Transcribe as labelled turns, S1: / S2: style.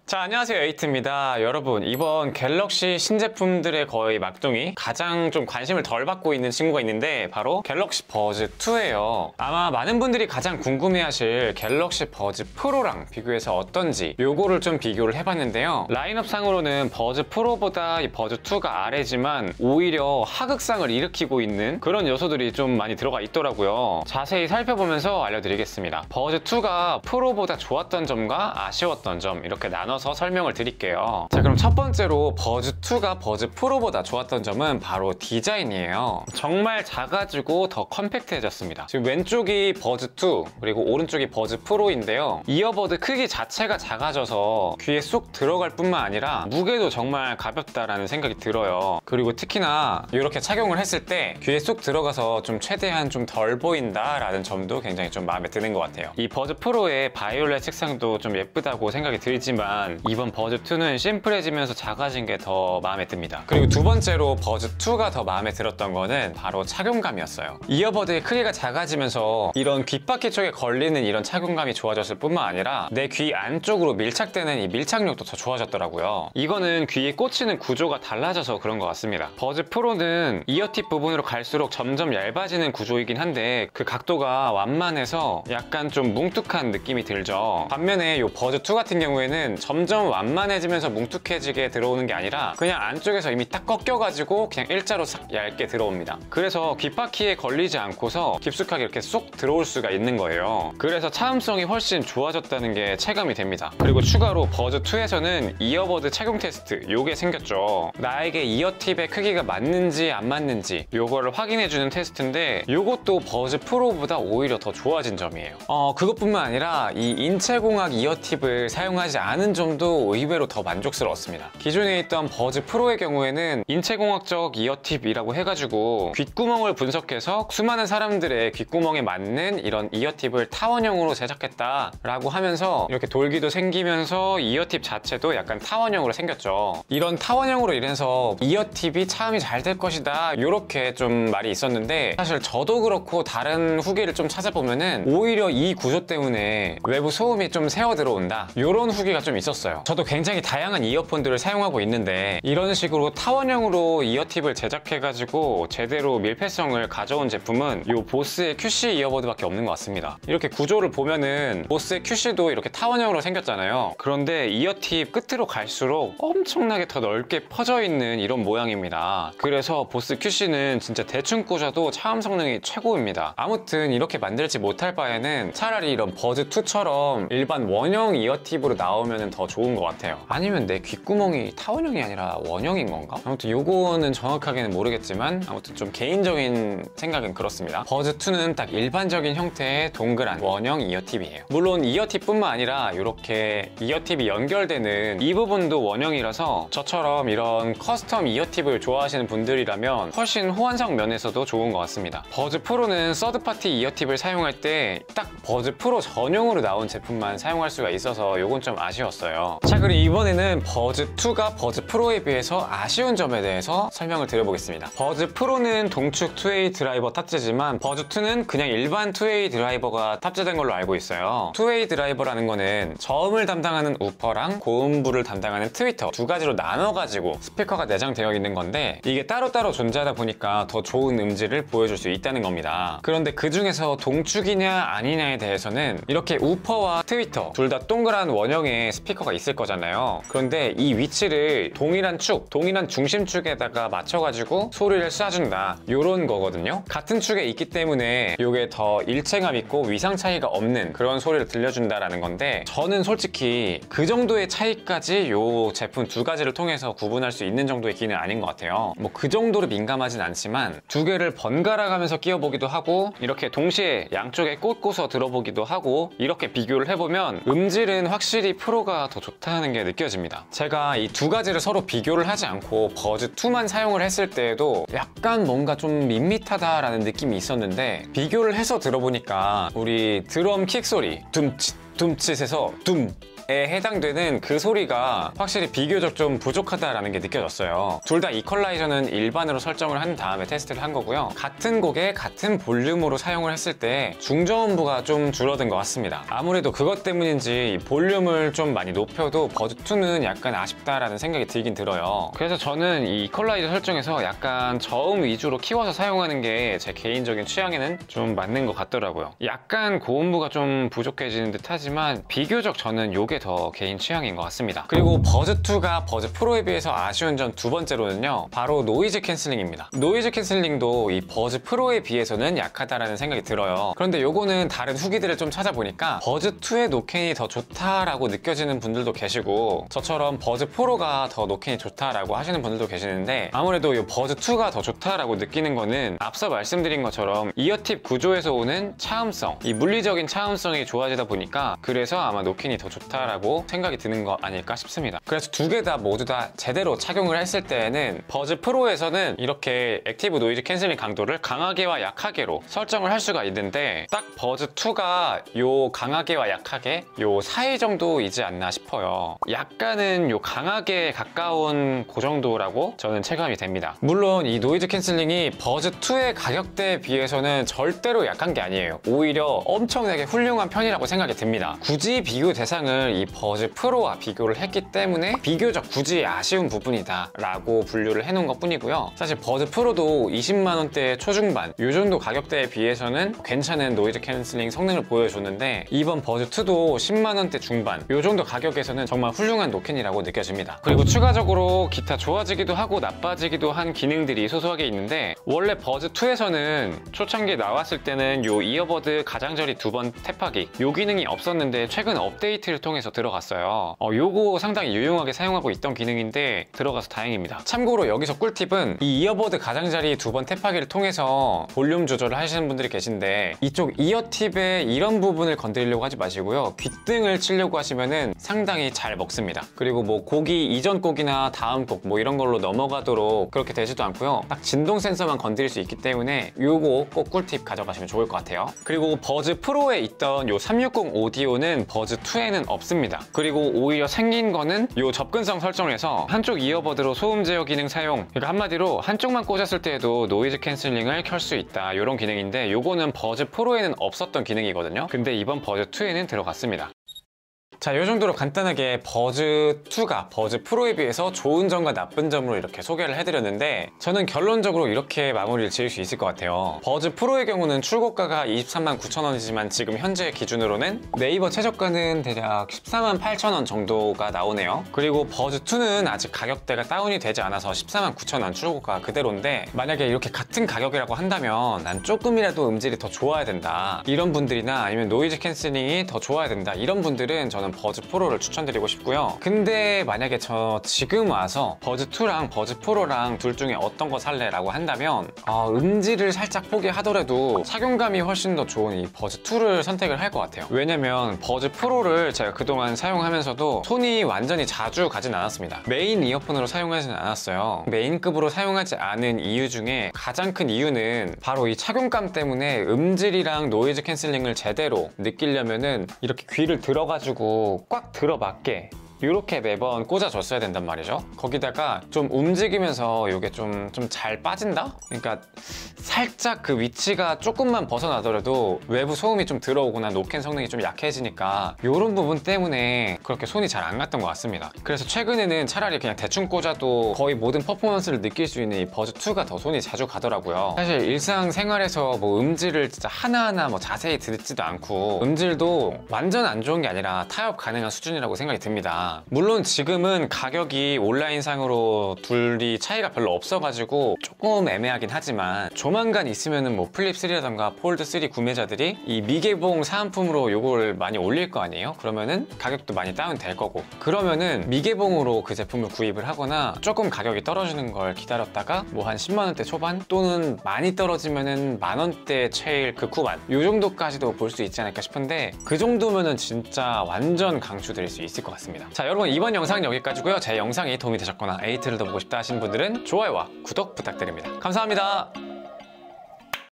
S1: 자, 안녕하세요. 에이트입니다. 여러분, 이번 갤럭시 신제품들의 거의 막둥이 가장 좀 관심을 덜 받고 있는 친구가 있는데 바로 갤럭시 버즈 2예요. 아마 많은 분들이 가장 궁금해하실 갤럭시 버즈 프로랑 비교해서 어떤지 요거를 좀 비교를 해봤는데요. 라인업 상으로는 버즈 프로보다 이 버즈 2가 아래지만 오히려 하극상을 일으키고 있는 그런 요소들이 좀 많이 들어가 있더라고요. 자세히 살펴보면서 알려드리겠습니다. 버즈 2가 프로보다 좋았던 점과 아쉬웠던 점 이렇게 나눠서 설명을 드릴게요. 자, 그럼 첫 번째로 버즈 2가 버즈 프로보다 좋았던 점은 바로 디자인이에요. 정말 작아지고 더 컴팩트해졌습니다. 지금 왼쪽이 버즈 2 그리고 오른쪽이 버즈 프로인데요. 이어버드 크기 자체가 작아져서 귀에 쏙 들어갈 뿐만 아니라 무게도 정말 가볍다라는 생각이 들어요. 그리고 특히나 이렇게 착용을 했을 때 귀에 쏙 들어가서 좀 최대한 좀 덜 보인다라는 점도 굉장히 좀 마음에 드는 것 같아요. 이 버즈 프로의 바이올렛 색상도 좀 예쁘다고 생각이 들지만 이번 버즈 2는 심플해지면서 작아진 게 더 마음에 듭니다. 그리고 두 번째로 버즈 2가 더 마음에 들었던 거는 바로 착용감이었어요. 이어버드의 크기가 작아지면서 이런 귓바퀴 쪽에 걸리는 이런 착용감이 좋아졌을 뿐만 아니라 내 귀 안쪽으로 밀착되는 이 밀착력도 더 좋아졌더라고요. 이거는 귀에 꽂히는 구조가 달라져서 그런 것 같습니다. 버즈 프로는 이어팁 부분으로 갈수록 점점 얇아지는 구조이긴 한데 그 각도가 완만해서 약간 좀 뭉툭한 느낌이 들죠. 반면에 이 버즈 2 같은 경우에는 점점 완만해지면서 뭉툭해지게 들어오는 게 아니라 그냥 안쪽에서 이미 딱 꺾여가지고 그냥 일자로 싹 얇게 들어옵니다. 그래서 귓바퀴에 걸리지 않고서 깊숙하게 이렇게 쏙 들어올 수가 있는 거예요. 그래서 차음성이 훨씬 좋아졌다는 게 체감이 됩니다. 그리고 추가로 버즈 2에서는 이어버드 착용 테스트 요게 생겼죠. 나에게 이어팁의 크기가 맞는지 안 맞는지 요거를 확인해주는 테스트인데 요것도 버즈 프로보다 오히려 더 좋아진 점이에요. 그것뿐만 아니라 이 인체공학 이어팁을 사용하지 않은 점도 의외로 더 만족스러웠습니다. 기존에 있던 버즈 프로의 경우에는 인체공학적 이어팁이라고 해가지고 귓구멍을 분석해서 수많은 사람들의 귓구멍에 맞는 이런 이어팁을 타원형으로 제작했다라고 하면서 이렇게 돌기도 생기면서 이어팁 자체도 약간 타원형으로 생겼죠. 이런 타원형으로 인해서 이어팁이 차음이 잘 될 것이다 이렇게 좀 말이 있었는데 사실 저도 그렇고 다른 후기를 좀 찾아보면은 오히려 이 구조 때문에 외부 소음이 좀 새어 들어온다 이런 후기가 좀 있었어요. 저도 굉장히 다양한 이어폰들을 사용하고 있는데 이런 식으로 타원형으로 이어팁을 제작해가지고 제대로 밀폐성을 가져온 제품은 이 보스의 QC 이어버드밖에 없는 것 같습니다. 이렇게 구조를 보면은 보스의 QC도 이렇게 타원형으로 생겼잖아요. 그런데 이어팁 끝으로 갈수록 엄청나게 더 넓게 퍼져 있는 이런 모양입니다. 그래서 보스 QC는 진짜 대충 꽂아도 차음 성능이 최고입니다. 아무튼 이렇게 만들지 못할 바에는 차라리 이런 버즈 2처럼 일반 원형 이어팁으로 나오면 더 좋은 것 같아요. 아니면 내 귓구멍이 타원형이 아니라 원형인 건가? 아무튼 요거는 정확하게는 모르겠지만 아무튼 좀 개인적인 생각은 그렇습니다. 버즈 2는 딱 일반적인 형태의 동그란 원형 이어팁이에요. 물론 이어팁뿐만 아니라 이렇게 이어팁이 연결되는 이 부분도 원형이라서 저처럼 이런 커스텀 이어팁을 좋아하시는 분들이라면 훨씬 호환성 면에서도 좋은 것 같습니다. 버즈 프로는 서드파티 이어팁을 사용할 때 딱 버즈 프로 전용으로 나온 제품만 사용할 수가 있어서 요건 좀 아쉬웠어요. 자, 그리고 이번에는 버즈 2가 버즈 프로에 비해서 아쉬운 점에 대해서 설명을 드려보겠습니다. 버즈 프로는 동축 2웨이 드라이버 탑재지만 버즈 2는 그냥 일반 2웨이 드라이버가 탑재된 걸로 알고 있어요. 2웨이 드라이버라는 거는 저음을 담당하는 우퍼랑 고음부를 담당하는 트위터 두 가지로 나눠가지고 스피커가 내장되어 있는 건데 이게 따로따로 존재하다 보니까 더 좋은 음질을 보여줄 수 있다는 겁니다. 그런데 그 중에서 동축이냐 아니냐에 대해서는 이렇게 우퍼와 트위터 둘 다 동그란 원형의 스피커가 있을 거잖아요. 그런데 이 위치를 동일한 축, 동일한 중심축에다가 맞춰가지고 소리를 쏴준다 이런 거거든요. 같은 축에 있기 때문에 이게 더 일체감 있고 위상 차이가 없는 그런 소리를 들려준다라는 건데 저는 솔직히 그 정도의 차이까지 이 제품 두 가지를 통해서 구분할 수 있는 정도의 기는 아닌 것 같아요. 뭐 그 정도로 민감하진 않지만 두 개를 번갈아 가면서 끼워보기도 하고 이렇게 동시에 양쪽에 꽂고서 들어보기도 하고 이렇게 비교를 해보면 음질은 확실히 프로가 더 좋다는 게 느껴집니다. 제가 이 두 가지를 서로 비교를 하지 않고 버즈 2만 사용을 했을 때에도 약간 뭔가 좀 밋밋하다라는 느낌이 있었는데 비교를 해서 들어보니까 우리 드럼 킥 소리 둠칫 둠칫에서 둠 해당되는 그 소리가 확실히 비교적 좀 부족하다라는 게 느껴졌어요. 둘 다 이퀄라이저는 일반으로 설정을 한 다음에 테스트를 한 거고요. 같은 곡에 같은 볼륨으로 사용을 했을 때 중저음부가 좀 줄어든 것 같습니다. 아무래도 그것 때문인지 볼륨을 좀 많이 높여도 버즈2는 약간 아쉽다라는 생각이 들긴 들어요. 그래서 저는 이 이퀄라이저 설정에서 약간 저음 위주로 키워서 사용하는 게 제 개인적인 취향에는 좀 맞는 것 같더라고요. 약간 고음부가 좀 부족해지는 듯 하지만 비교적 저는 이게 더 개인 취향인 것 같습니다. 그리고 버즈2가 버즈 프로에 비해서 아쉬운 점 두 번째로는요, 바로 노이즈 캔슬링입니다. 노이즈 캔슬링도 이 버즈 프로에 비해서는 약하다라는 생각이 들어요. 그런데 요거는 다른 후기들을 좀 찾아보니까 버즈2의 노캔이 더 좋다라고 느껴지는 분들도 계시고, 저처럼 버즈 프로가 더 노캔이 좋다라고 하시는 분들도 계시는데, 아무래도 이 버즈2가 더 좋다라고 느끼는 거는 앞서 말씀드린 것처럼 이어팁 구조에서 오는 차음성, 이 물리적인 차음성이 좋아지다 보니까 그래서 아마 노캔이 더 좋다라고 생각이 드는 거 아닐까 싶습니다. 그래서 두 개 다 모두 다 제대로 착용을 했을 때에는 버즈 프로에서는 이렇게 액티브 노이즈 캔슬링 강도를 강하게와 약하게로 설정을 할 수가 있는데, 딱 버즈2가 요 강하게와 약하게 요 사이 정도이지 않나 싶어요. 약간은 요 강하게 가까운 그 정도라고 저는 체감이 됩니다. 물론 이 노이즈 캔슬링이 버즈2의 가격대에 비해서는 절대로 약한 게 아니에요. 오히려 엄청나게 훌륭한 편이라고 생각이 듭니다. 굳이 비교 대상을 이 버즈 프로와 비교를 했기 때문에 비교적 굳이 아쉬운 부분이다 라고 분류를 해놓은 것 뿐이고요. 사실 버즈 프로도 20만원대 초중반 이 정도 가격대에 비해서는 괜찮은 노이즈 캔슬링 성능을 보여줬는데, 이번 버즈2도 10만원대 중반 이 정도 가격에서는 정말 훌륭한 노캔이라고 느껴집니다. 그리고 추가적으로 기타 좋아지기도 하고 나빠지기도 한 기능들이 소소하게 있는데, 원래 버즈2에서는 초창기에 나왔을 때는 요 이어버드 가장자리 2번 탭하기 요 기능이 없었는데 최근 업데이트를 통해서 들어갔어요. 요거 상당히 유용하게 사용하고 있던 기능인데 들어가서 다행입니다. 참고로 여기서 꿀팁은 이 이어버드 가장자리 2번 탭하기를 통해서 볼륨 조절을 하시는 분들이 계신데, 이쪽 이어팁의 이런 부분을 건드리려고 하지 마시고요. 귓등을 치려고 하시면은 상당히 잘 먹습니다. 그리고 뭐 곡이 이전 곡이나 다음 곡 뭐 이런 걸로 넘어가도록 그렇게 되지도 않고요. 딱 진동 센서만 건드릴 수 있기 때문에 요거 꼭 꿀팁 가져가시면 좋을 것 같아요. 그리고 버즈 프로에 있던 요 360 오디오는 버즈2에는 없습니다. 그리고 오히려 생긴 거는 요 접근성 설정에서 한쪽 이어버드로 소음 제어 기능 사용, 그러니까 한마디로 한쪽만 꽂았을 때에도 노이즈 캔슬링을 켤 수 있다 이런 기능인데, 요거는 버즈 프로에는 없었던 기능이거든요. 근데 이번 버즈2에는 들어갔습니다. 자, 이 정도로 간단하게 버즈2가 버즈 프로에 비해서 좋은 점과 나쁜 점으로 이렇게 소개를 해드렸는데, 저는 결론적으로 이렇게 마무리를 지을 수 있을 것 같아요. 버즈 프로의 경우는 출고가가 23만 9천 원이지만 지금 현재 기준으로는 네이버 최저가는 대략 14만 8천 원 정도가 나오네요. 그리고 버즈2는 아직 가격대가 다운이 되지 않아서 14만 9천 원 출고가 그대로인데, 만약에 이렇게 같은 가격이라고 한다면 난 조금이라도 음질이 더 좋아야 된다 이런 분들이나, 아니면 노이즈 캔슬링이 더 좋아야 된다 이런 분들은 저는 버즈 프로를 추천드리고 싶고요. 근데 만약에 저 지금 와서 버즈2랑 버즈 프로랑 둘 중에 어떤 거 살래? 라고 한다면 음질을 살짝 포기하더라도 착용감이 훨씬 더 좋은 이 버즈2를 선택을 할 것 같아요. 왜냐면 버즈 프로를 제가 그동안 사용하면서도 손이 완전히 자주 가진 않았습니다. 메인 이어폰으로 사용하지는 않았어요. 메인급으로 사용하지 않은 이유 중에 가장 큰 이유는 바로 이 착용감 때문에 음질이랑 노이즈 캔슬링을 제대로 느끼려면은 이렇게 귀를 들어가지고 꽉 들어맞게 이렇게 매번 꽂아줬어야 된단 말이죠. 거기다가 좀 움직이면서 이게 좀 잘 빠진다? 그러니까 살짝 그 위치가 조금만 벗어나더라도 외부 소음이 좀 들어오거나 노캔 성능이 좀 약해지니까 이런 부분 때문에 그렇게 손이 잘 안 갔던 것 같습니다. 그래서 최근에는 차라리 그냥 대충 꽂아도 거의 모든 퍼포먼스를 느낄 수 있는 이 버즈2가 더 손이 자주 가더라고요. 사실 일상생활에서 뭐 음질을 진짜 하나하나 뭐 자세히 듣지도 않고, 음질도 완전 안 좋은 게 아니라 타협 가능한 수준이라고 생각이 듭니다. 물론 지금은 가격이 온라인상으로 둘이 차이가 별로 없어가지고 조금 애매하긴 하지만, 조만간 있으면은 뭐 플립3라던가 폴드3 구매자들이 이 미개봉 사은품으로 요거를 많이 올릴 거 아니에요? 그러면은 가격도 많이 다운 될 거고, 그러면은 미개봉으로 그 제품을 구입을 하거나 조금 가격이 떨어지는 걸 기다렸다가 뭐 한 10만원대 초반 또는 많이 떨어지면은 만원대 최일 극후반 요 정도까지도 볼 수 있지 않을까 싶은데, 그 정도면은 진짜 완전 강추드릴 수 있을 것 같습니다. 자, 여러분 이번 영상은 여기까지고요. 제 영상이 도움이 되셨거나 에이트를 더 보고 싶다 하시는 분들은 좋아요와 구독 부탁드립니다. 감사합니다.